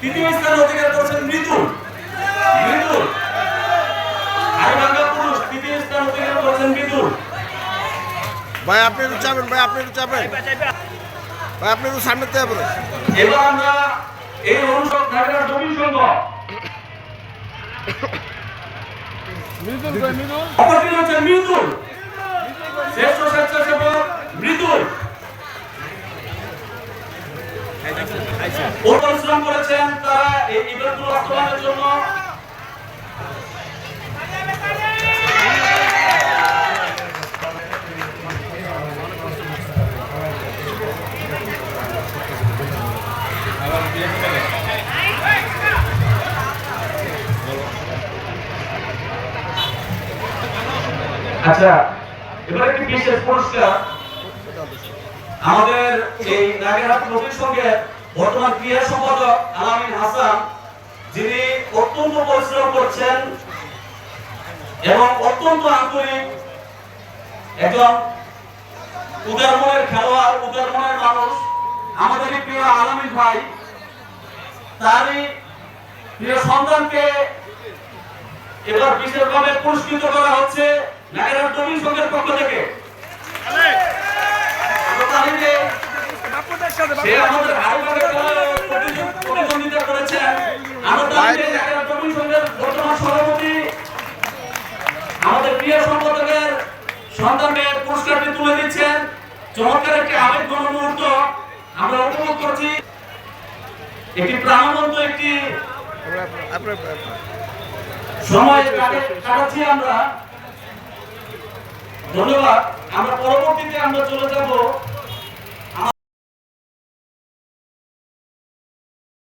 তৃতীয় স্থান অধিকার করেছেন মৃদুল। মৃদুল হাড়ভাঙ্গা পুরুষ তৃতীয় স্থান অধিকার করেছেন মৃদুল। ভাই আপনি একটু চাবেন, ভাই আপনি একটু চাবেন, ভাই আপনি একটু সামনে তে যাবেন। এবার আমরা এই অনুষদ নাগরা জমি সংঘ অপরটি হচ্ছে মৃদুল, শ্রেষ্ঠ স্বেচ্ছাসেবক মৃদুল পরিশ্রম করেছেন তারা এই ইভেন্টগুলো বাস্তবায়নের জন্য। আচ্ছা, এবার একটি বিশেষ পুরস্কার আমাদের এই নাগেরহাট নদীর সঙ্গে বর্তমান ক্রীড়া সম্পাদক আলামিন হাসান, যিনি অত্যন্ত পরিশ্রম করছেন এবং অত্যন্ত আন্তরিক একজন উদার মনের খেলোয়াড়, উদার মনের মানুষ। আমাদের প্রিয় আলামিন ভাই তারই প্রিয় সন্তানকে এবার বিশেষভাবে পুরস্কৃত করা হচ্ছে নাগেরহাট নদীর সঙ্গের পক্ষ থেকে। সে আমাদের প্রতিদ্বন্দ্বিতা করেছেন। বর্তমান সভাপতি আমাদের প্রিয় সম্পাদকের সন্তানকে পুরস্কারটি তুলে দিচ্ছেন। চমৎকার একটি আবেগঘন মুহূর্ত আমরা উপভোগ করছি। একটি প্রাণবন্ত একটি সময় কাটাচ্ছি আমরা। ধন্যবাদ। আমরা পরবর্তীতে আমরা চলে